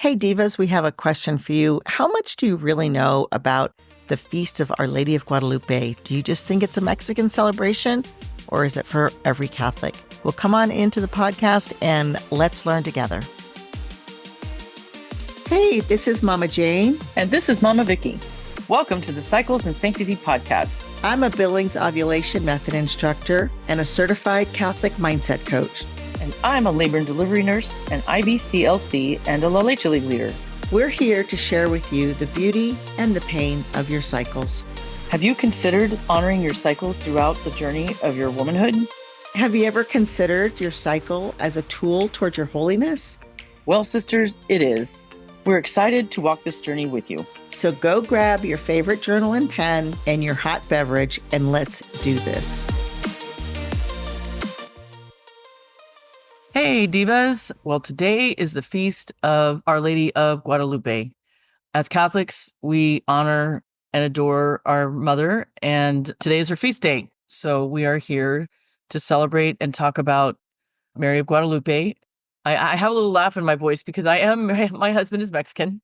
Hey, Divas, we have a question for you. How much do you really know about the Feast of Our Lady of Guadalupe? Do you just think it's a Mexican celebration, or is it for every Catholic? Well, come on into the podcast and let's learn together. Hey, this is Mama Jane. And this is Mama Vicky. Welcome to the Cycles and Sanctity podcast. I'm a Billings ovulation method instructor and a certified Catholic mindset coach. And I'm a labor and delivery nurse, an IBCLC, and a La Leche League leader. We're here to share with you the beauty and the pain of your cycles. Have you considered honoring your cycle throughout the journey of your womanhood? Have you ever considered your cycle as a tool toward your holiness? Well, sisters, it is. We're excited to walk this journey with you. So go grab your favorite journal and pen and your hot beverage, and let's do this. Hey, Divas. Well, today is the Feast of Our Lady of Guadalupe. As Catholics, we honor and adore our mother, and today is her feast day. So we are here to celebrate and talk about Mary of Guadalupe. I have a little laugh in my voice because my husband is Mexican,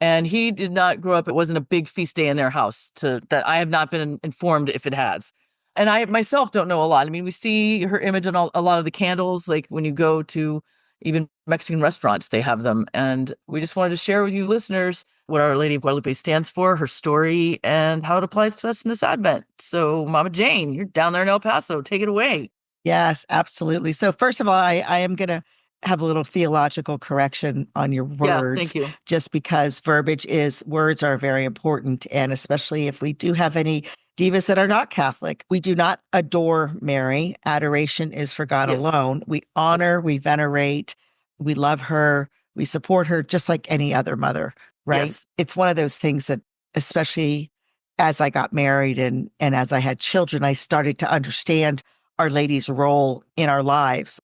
and he did not grow up. It wasn't a big feast day in their house that I have not been informed if it has. And I myself don't know a lot. I mean, we see her image on a lot of the candles, like when you go to even Mexican restaurants, they have them. And we just wanted to share with you listeners what Our Lady of Guadalupe stands for, her story, and how it applies to us in this Advent. So, Mama Jane, you're down there in El Paso. Take it away. Yes, absolutely. So first of all, I am going to have a little theological correction on your words. Yeah, thank you. Just because words are very important. And especially if we do have any divas that are not Catholic, we do not adore Mary. Adoration is for God alone. We honor, we venerate, we love her, we support her just like any other mother, right? Yes. It's one of those things that, especially as I got married and as I had children, I started to understand Our Lady's role in our lives.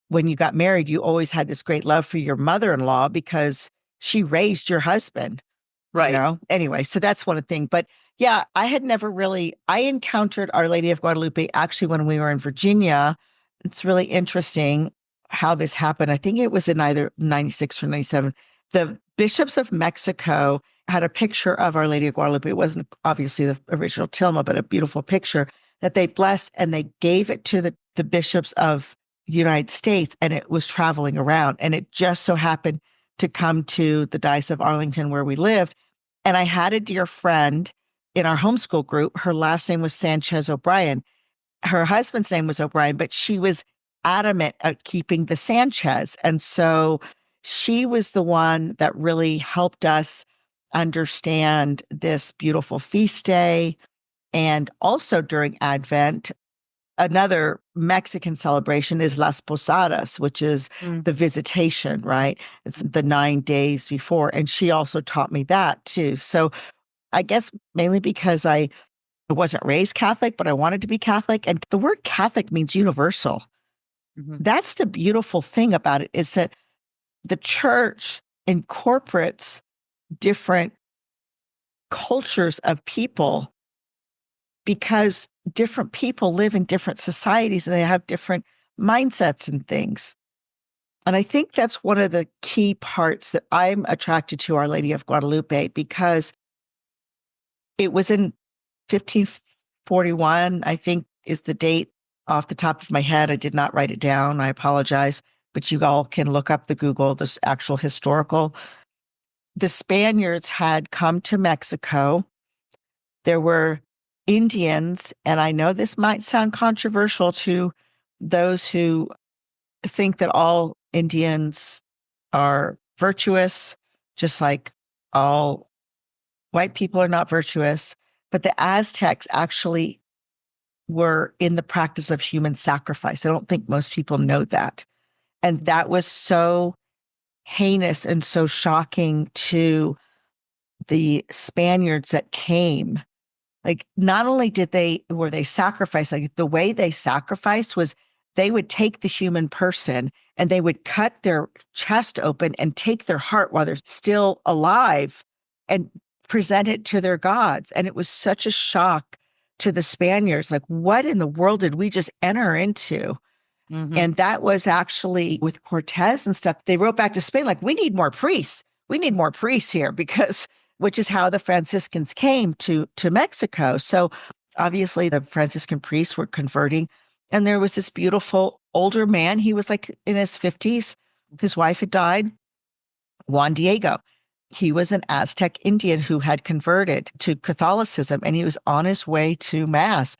When you got married, you always had this great love for your mother-in-law because she raised your husband. Right. You know? Anyway, so that's one thing. But yeah, I encountered Our Lady of Guadalupe actually when we were in Virginia. It's really interesting how this happened. I think it was in either 96 or 97. The bishops of Mexico had a picture of Our Lady of Guadalupe. It wasn't obviously the original tilma, but a beautiful picture that they blessed, and they gave it to the bishops of the United States, and it was traveling around. And it just so happened to come to the Diocese of Arlington where we lived. And I had a dear friend in our homeschool group. Her last name was Sanchez O'Brien. Her husband's name was O'Brien, but she was adamant at keeping the Sanchez. And so she was the one that really helped us understand this beautiful feast day. And also during Advent, another Mexican celebration is Las Posadas, which is the visitation, right? It's the 9 days before. And she also taught me that too. So I guess mainly because I wasn't raised Catholic, but I wanted to be Catholic. And the word Catholic means universal. Mm-hmm. That's the beautiful thing about it, is that the church incorporates different cultures of people because different people live in different societies and they have different mindsets and things. And I think that's one of the key parts that I'm attracted to Our Lady of Guadalupe, because it was in 1541, I think is the date off the top of my head. I did not write it down. I apologize, but you all can look up the Google, this actual historical. The Spaniards had come to Mexico. There were Indians, and I know this might sound controversial to those who think that all Indians are virtuous, just like all white people are not virtuous, but the Aztecs actually were in the practice of human sacrifice. I don't think most people know that. And that was so heinous and so shocking to the Spaniards that came. Like, not only were they sacrificed, like the way they sacrificed was they would take the human person and they would cut their chest open and take their heart while they're still alive and present it to their gods. And it was such a shock to the Spaniards. Like, what in the world did we just enter into? Mm-hmm. And that was actually with Cortez and stuff. They wrote back to Spain, like, we need more priests. We need more priests here because, which is how the Franciscans came to Mexico. So obviously the Franciscan priests were converting. And there was this beautiful older man. He was like in his 50s. His wife had died, Juan Diego. He was an Aztec Indian who had converted to Catholicism and he was on his way to Mass.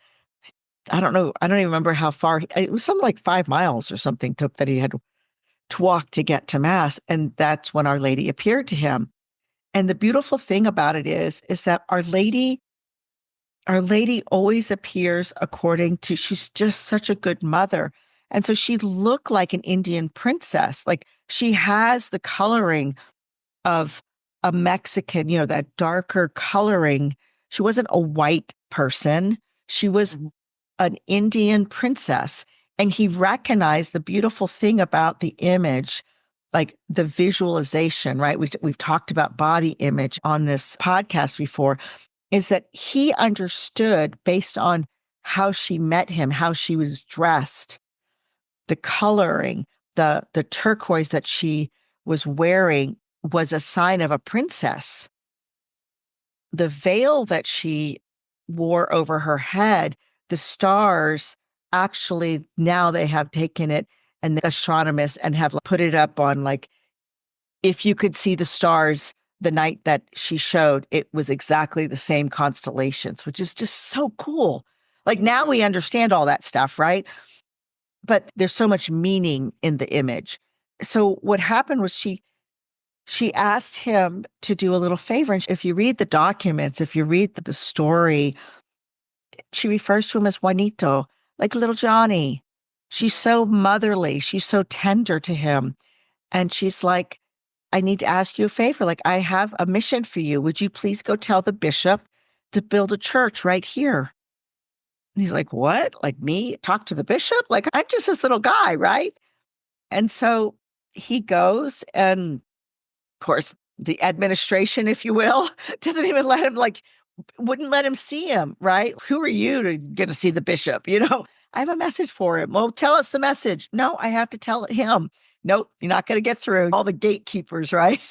I don't know. I don't even remember how far. It was something like 5 miles or something took that he had to walk to get to Mass. And that's when Our Lady appeared to him. And the beautiful thing about it is that Our Lady always appears according to, she's just such a good mother. And so she looked like an Indian princess. Like she has the coloring of a Mexican, that darker coloring. She wasn't a white person. She was an Indian princess. And he recognized the beautiful thing about the image, like the visualization, right? We've talked about body image on this podcast before, is that he understood based on how she met him, how she was dressed, the coloring, the turquoise that she was wearing was a sign of a princess. The veil that she wore over her head, the stars, actually now they have taken it and the astronomers and have put it up on, like, if you could see the stars the night that she showed, it was exactly the same constellations, which is just so cool. Like now we understand all that stuff, right? But there's so much meaning in the image. So what happened was she asked him to do a little favor. And if you read the documents, if you read the story, she refers to him as Juanito, like little Johnny. She's so motherly. She's so tender to him. And she's like, I need to ask you a favor. Like, I have a mission for you. Would you please go tell the bishop to build a church right here? And he's like, what? Like me? Talk to the bishop? Like, I'm just this little guy, right? And so he goes, and of course, the administration, if you will, doesn't even let him, like, wouldn't let him see him, right? Who are you to get to see the bishop? I have a message for him. Well, tell us the message. No, I have to tell him. Nope, you're not going to get through all the gatekeepers, right?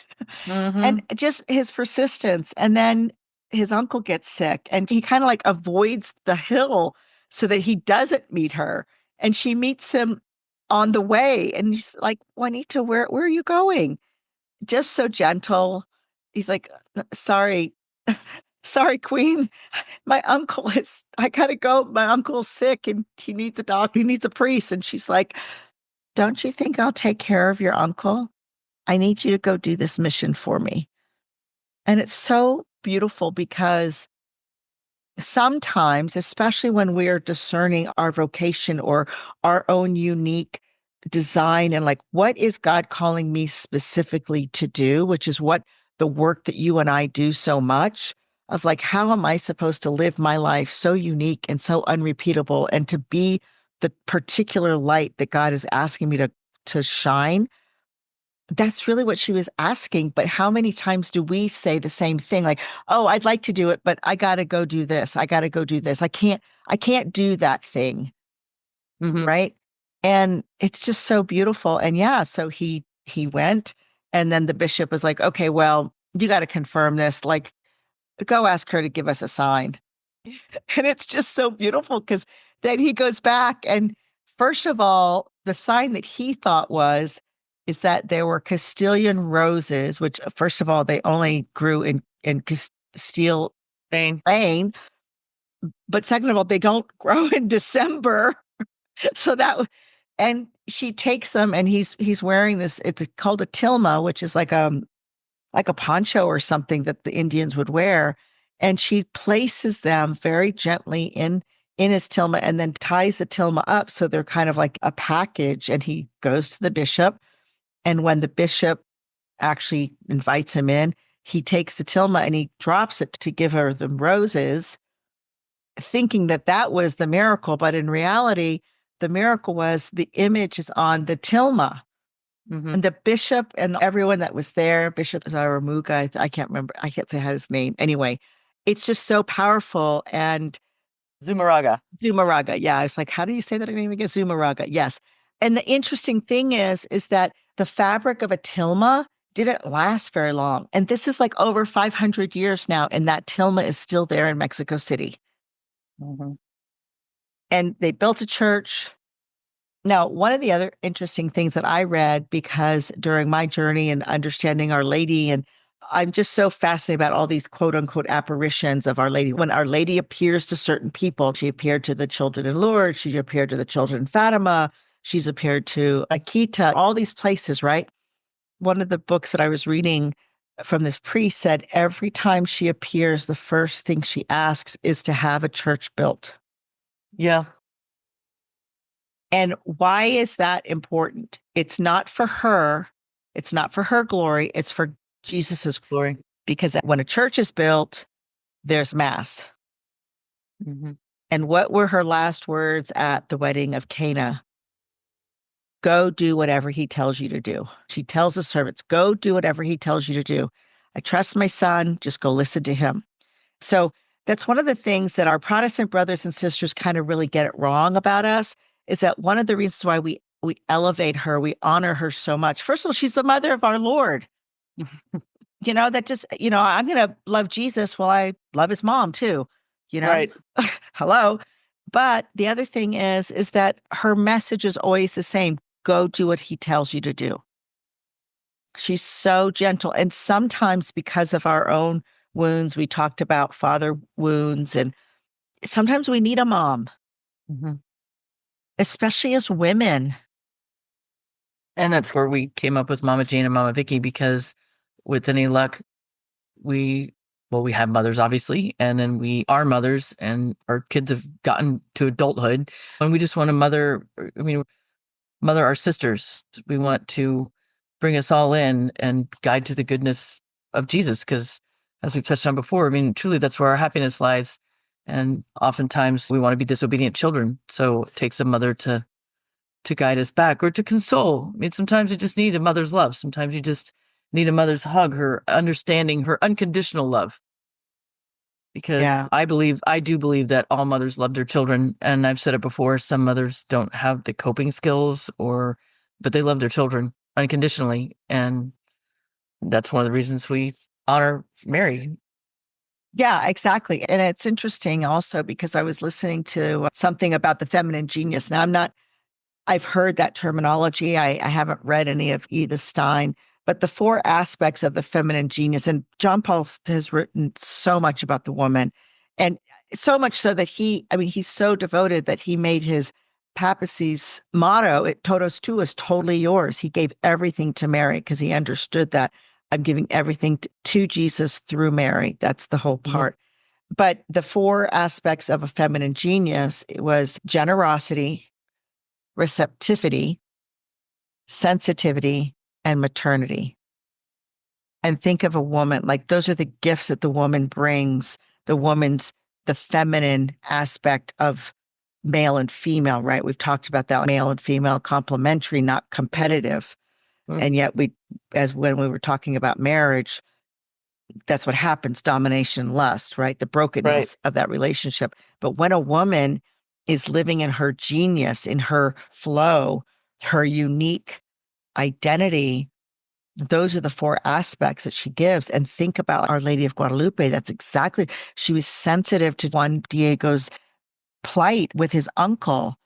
Mm-hmm. And just his persistence. And then his uncle gets sick and he kind of like avoids the hill so that he doesn't meet her. And she meets him on the way. And he's like, Juanita, where are you going? Just so gentle. He's like, sorry, sorry, Queen. I gotta go. My uncle's sick and he needs a doctor. He needs a priest. And she's like, don't you think I'll take care of your uncle? I need you to go do this mission for me. And it's so beautiful because sometimes, especially when we're discerning our vocation or our own unique design and like, what is God calling me specifically to do, which is what the work that you and I do so much of, like, how am I supposed to live my life so unique and so unrepeatable and to be the particular light that God is asking me to shine? That's really what she was asking. But how many times do we say the same thing? Like, oh, I'd like to do it, but I got to go do this. I got to go do this. I can't do that thing. Mm-hmm. Right. And it's just so beautiful. And yeah, so he went and then the bishop was like, okay, well, you got to confirm this. Like, go ask her to give us a sign. And it's just so beautiful because then he goes back and first of all, the sign that he thought is that there were Castilian roses, which first of all, they only grew in Castile, Spain. Spain. But second of all, they don't grow in December. So and she takes them and he's wearing this, it's called a tilma, which is like a poncho or something that the Indians would wear. And she places them very gently in his tilma and then ties the tilma up. So they're kind of like a package. And he goes to the bishop. And when the bishop actually invites him in, he takes the tilma and he drops it to give her the roses, thinking that that was the miracle. But in reality, the miracle was the image is on the tilma. Mm-hmm. And the bishop and everyone that was there, Bishop Zaramuga, I can't remember, I can't say his name. Anyway, it's just so powerful. And Zumaraga. Zumaraga, yeah, I was like, how do you say that name again? Zumaraga, yes. And the interesting thing is that the fabric of a tilma didn't last very long. And this is like over 500 years now, and that tilma is still there in Mexico City. Mhm. And they built a church. Now, one of the other interesting things that I read, because during my journey and understanding Our Lady, and I'm just so fascinated about all these quote unquote apparitions of Our Lady. When Our Lady appears to certain people, she appeared to the children in Lourdes, she appeared to the children in Fatima, she's appeared to Akita, all these places, right? One of the books that I was reading from this priest said every time she appears, the first thing she asks is to have a church built. Yeah. And why is that important? It's not for her. It's not for her glory. It's for Jesus's Glory. because when a church is built, there's mass. Mm-hmm. And what were her last words at the wedding of Cana? Go do whatever he tells you to do. She tells the servants, go do whatever he tells you to do. I trust my son. Just go listen to him. So that's one of the things that our Protestant brothers and sisters kind of really get it wrong about us, is that one of the reasons why we elevate her, we honor her so much. First of all, she's the mother of our Lord. That just, I'm going to love Jesus while I love his mom too, you know? Right. Hello. But the other thing is that her message is always the same. Go do what he tells you to do. She's so gentle. And sometimes because of our own wounds, we talked about father wounds, and sometimes we need a mom, Mm-hmm. especially as women. And that's where we came up with Mama Jane and Mama Vicky, because with any luck, we have mothers, obviously, and then we are mothers, and our kids have gotten to adulthood, and we just want to mother our sisters. We want to bring us all in and guide to the goodness of Jesus, because as we've touched on before, truly that's where our happiness lies. And oftentimes we want to be disobedient children. So it takes a mother to guide us back, or to console. Sometimes you just need a mother's love. Sometimes you just need a mother's hug, her understanding, her unconditional love. Because Yeah. I do believe that all mothers love their children. And I've said it before, some mothers don't have the coping skills, but they love their children unconditionally. And that's one of the reasons we honor Mary. Yeah, exactly. And it's interesting also because I was listening to something about the feminine genius. Now, I've heard that terminology. I haven't read any of Edith Stein, but the four aspects of the feminine genius, and John Paul has written so much about the woman, and so much so that he's so devoted that he made his papacy's motto, totus tuus, totally yours. He gave everything to Mary because he understood that I'm giving everything to Jesus through Mary. That's the whole part. Mm-hmm. But the four aspects of a feminine genius, it was generosity, receptivity, sensitivity, and maternity. And think of a woman, like those are the gifts that the woman brings, the feminine aspect of male and female, right? We've talked about that, male and female, complementary, not competitive. Mm-hmm. And yet when we were talking about marriage, that's what happens, domination, lust, right? The brokenness of that relationship. But when a woman is living in her genius, in her flow, her unique identity, those are the four aspects that she gives. And think about Our Lady of Guadalupe. That's exactly, she was sensitive to Juan Diego's plight with his uncle.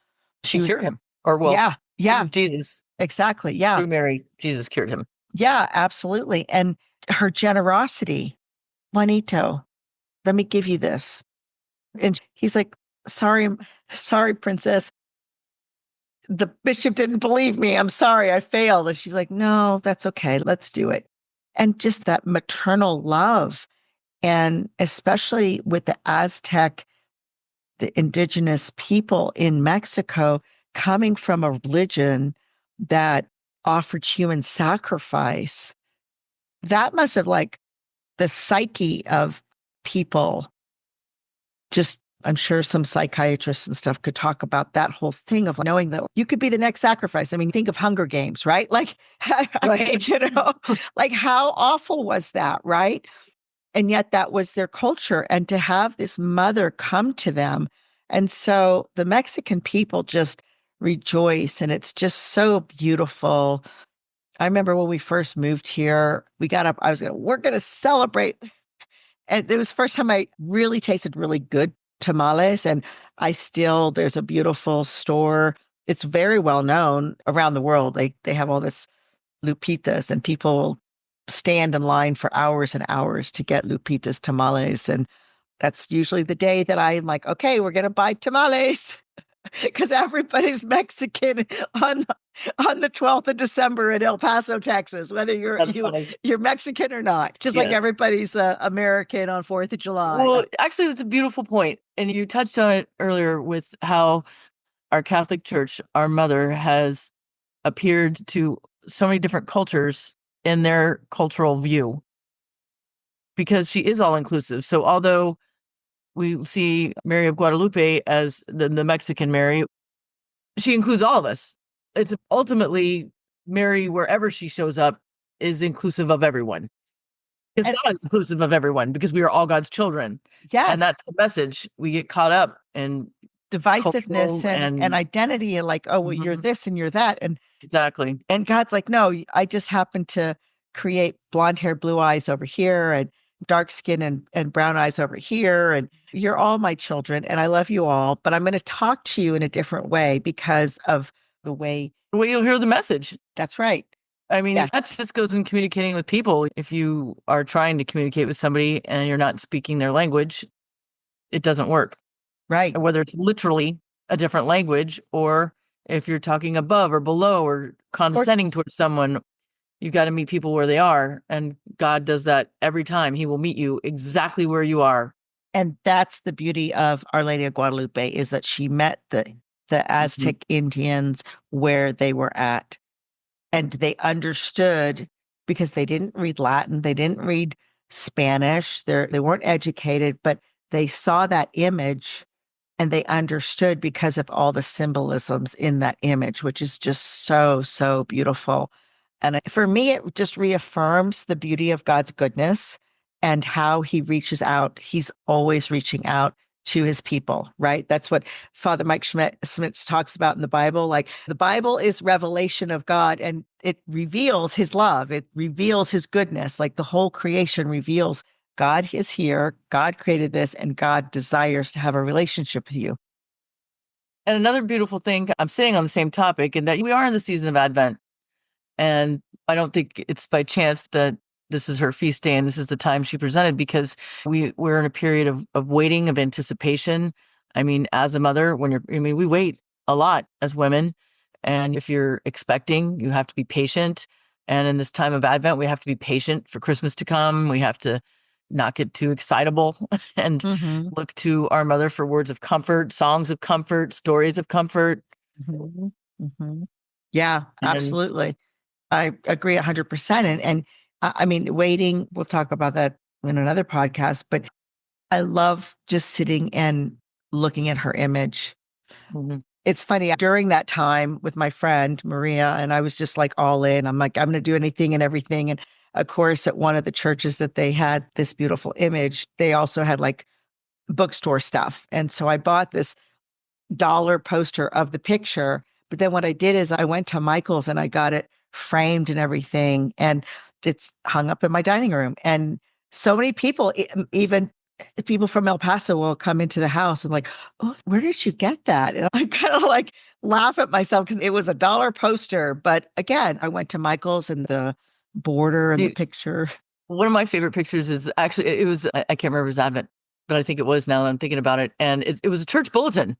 She cured him. Yeah. Jesus. Exactly. Yeah. Through Mary, Jesus cured him. Yeah, absolutely. And her generosity, Juanito, let me give you this. And he's like, sorry, princess. The bishop didn't believe me. I'm sorry, I failed. And she's like, no, that's okay. Let's do it. And just that maternal love. And especially with the Aztec, the indigenous people in Mexico, coming from a religion that offered human sacrifice, that must have the psyche of people. Just, I'm sure some psychiatrists and stuff could talk about that whole thing of knowing that you could be the next sacrifice. Think of Hunger Games, right? Like how awful was that, right? And yet that was their culture. And to have this mother come to them. And so the Mexican people just rejoice. And it's just so beautiful. I remember when we first moved here, we got up, we're going to celebrate. And it was the first time I really tasted really good tamales. And there's a beautiful store. It's very well known around the world. They have all this Lupitas, and people stand in line for hours and hours to get Lupitas tamales. And that's usually the day that I'm like, okay, we're going to buy tamales because everybody's Mexican on on the 12th of December in El Paso, Texas, whether That's funny. you're Mexican or not, just like Yes. everybody's American on 4th of July. Well, actually, that's a beautiful point. And you touched on it earlier with how our Catholic Church, our mother, has appeared to so many different cultures in their cultural view because she is all inclusive. So although we see Mary of Guadalupe as the Mexican Mary, she includes all of us. It's ultimately Mary, wherever she shows up, is inclusive of everyone. Because And God is inclusive of everyone because we are all God's children. And that's yes, the message. We get caught up in divisiveness cultural and and identity, and like, oh, well, you're Mhm. this and you're that. Exactly. And God's like, no, I just happen to create blonde hair, blue eyes over here, and dark skin and brown eyes over here. And you're all my children, and I love you all, but I'm going to talk to you in a different way because of the way. The way you'll hear the message. That's right. I mean, Yeah, that just goes in communicating with people. If you are trying to communicate with somebody and you're not speaking their language, it doesn't work. right. And whether it's literally a different language or if you're talking above or below or Or condescending towards someone, you got to meet people where they are. And God does that every time. He will meet you exactly where you are. And that's the beauty of Our Lady of Guadalupe, is that she met the Mhm. Aztec Indians where they were at, and they understood because they didn't read Latin, they didn't read Spanish, they weren't educated, but they saw that image and they understood because of all the symbolisms in that image, which is just so, so beautiful. And for me, it just reaffirms the beauty of God's goodness and how he reaches out. He's always reaching out to his people, right? That's what Father Mike Schmitz talks about in the Bible. Like, the Bible is revelation of God, and it reveals his love. It reveals his goodness. Like, the whole creation reveals God is here, God created this, and God desires to have a relationship with you. And another beautiful thing, I'm staying on the same topic, and that we are in the season of Advent. And I don't think it's by chance that this is her feast day and this is the time she presented because we're in a period of waiting, of anticipation. I mean, as a mother, we wait a lot as women. And if you're expecting, you have to be patient. And in this time of Advent, we have to be patient for Christmas to come. We have to not get too excitable and Mm-hmm. look to our mother for words of comfort, songs of comfort, stories of comfort. Mm-hmm. Mm-hmm. Yeah, And absolutely. I agree 100%. And I mean, waiting, we'll talk about that in another podcast, but I love just sitting and looking at her image. Mhm. It's funny, during that time with my friend Maria, and I was just like all in. I'm like, I'm going to do anything and everything. And of course, at one of the churches that they had this beautiful image, they also had like bookstore stuff. And so I bought this dollar poster of the picture. But then what I did is I went to Michael's and I got it framed and everything. And it's hung up in my dining room. And so many people, even people from El Paso, will come into the house and like, oh, where did you get that? And I kind of like laugh at myself because it was a dollar poster. But again, I went to Michael's and the border and the picture. One of my favorite pictures is actually, it was, I can't remember his Advent, but I think it was now that I'm thinking about it. And it was a church bulletin.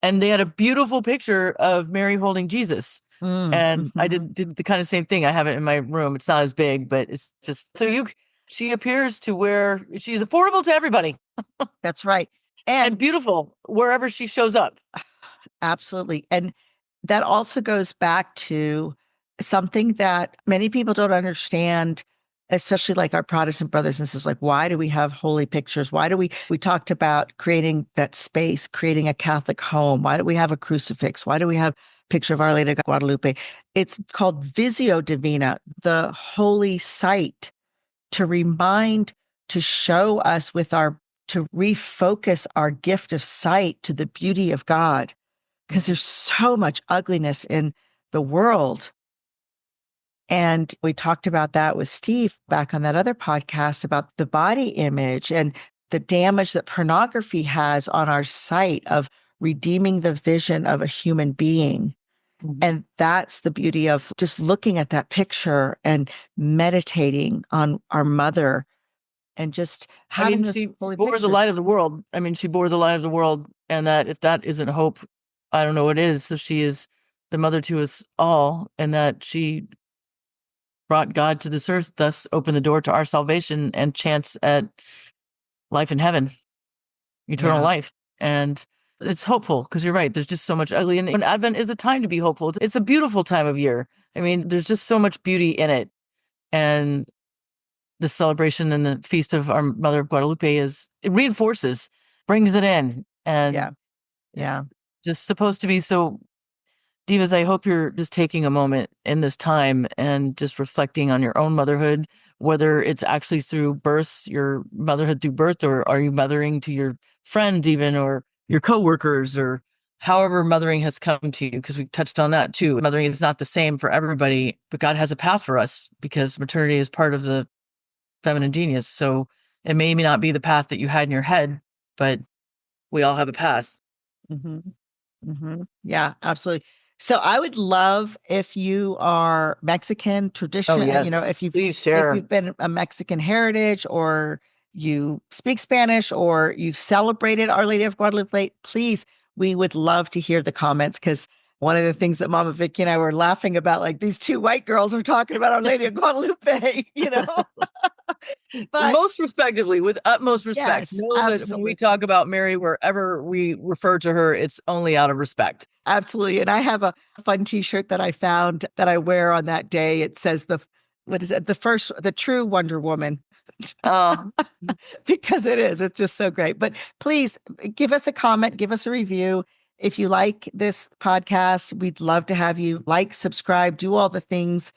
And they had a beautiful picture of Mary holding Jesus. And I Mm-hmm. did the kind of same thing. I have it in my room. It's not as big, but it's just she appears to where she's affordable to everybody That's right. and And beautiful wherever she shows up. absolutely. And that also goes back to something that many people don't understand, especially like our Protestant brothers and sisters. Like, why do we have holy pictures? Why do we talked about creating that space, creating a Catholic home? Why do we have a crucifix? Why do we have a picture of Our Lady of Guadalupe? It's called Visio Divina, the holy sight, to remind, to show us to refocus our gift of sight to the beauty of God. because there's so much ugliness in the world. And we talked about that with Steve back on that other podcast about the body image and the damage that pornography has on our sight of redeeming the vision of a human being. And that's the beauty of just looking at that picture and meditating on our mother and just having those she holy bore the pictures. light of the world. She bore the light of the world. And that if that isn't hope, I don't know what is. So she is the mother to us all, and that she brought God to this earth, thus opened the door to our salvation and chance at life in heaven, eternal life. And it's hopeful because you're right. There's just so much ugly. And Advent is a time to be hopeful. It's a beautiful time of year. There's just so much beauty in it. And the celebration and the feast of our Mother of Guadalupe it reinforces, brings it in. And just supposed to be so. Divas, I hope you're just taking a moment in this time and just reflecting on your own motherhood, whether it's actually through births, your motherhood through birth, or are you mothering to your friends even, or your coworkers, or however mothering has come to you, because we touched on that too. Mothering is not the same for everybody, but God has a path for us because maternity is part of the feminine genius. So it may not be the path that you had in your head, but we all have a path. Yeah, absolutely. So I would love if you are Mexican tradition, if you've been a Mexican heritage, or you speak Spanish, or you've celebrated Our Lady of Guadalupe, please, we would love to hear the comments, because one of the things that Mama Vicky and I were laughing about, like these two white girls were talking about Our Lady of Guadalupe, But most respectively, with utmost respect. yes, Know absolutely. that when we talk about Mary, wherever we refer to her, it's only out of respect. Absolutely. And I have a fun t-shirt that I found that I wear on that day. It says the true Wonder Woman. Because it's just so great. But please give us a comment, give us a review. If you like this podcast, we'd love to have you like, subscribe, do all the things.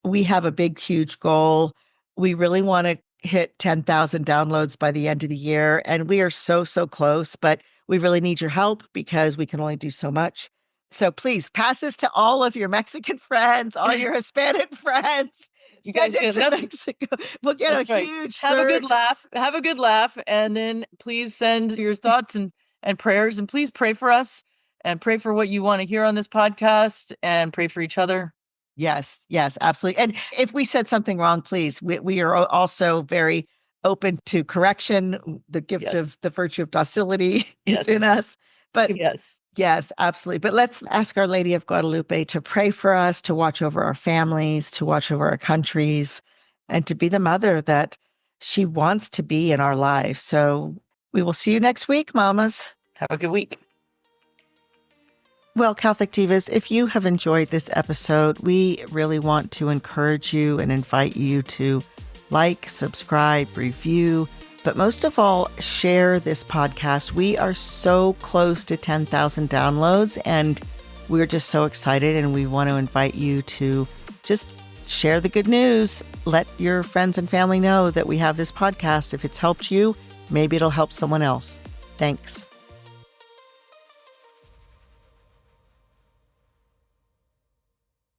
We have a big, huge goal. We really want to hit 10,000 downloads by the end of the year. And we are so, so close, but we really need your help because we can only do so much. So please pass this to all of your Mexican friends, all your Hispanic friends. Send it to Mexico. We'll get a huge surge. Have a good laugh. Have a good laugh. And then please send your thoughts and prayers. And please pray for us and pray for what you want to hear on this podcast, and pray for each other. Yes, absolutely. And if we said something wrong, please, we are also very open to correction. The gift of the virtue of docility is in us. But yes, absolutely. But let's ask Our Lady of Guadalupe to pray for us, to watch over our families, to watch over our countries, and to be the mother that she wants to be in our lives. So we will see you next week, mamas. Have a good week. Well, Catholic Divas, if you have enjoyed this episode, we really want to encourage you and invite you to like, subscribe, review, but most of all, share this podcast. We are so close to 10,000 downloads, and we're just so excited, and we want to invite you to just share the good news. Let your friends and family know that we have this podcast. If it's helped you, maybe it'll help someone else. Thanks.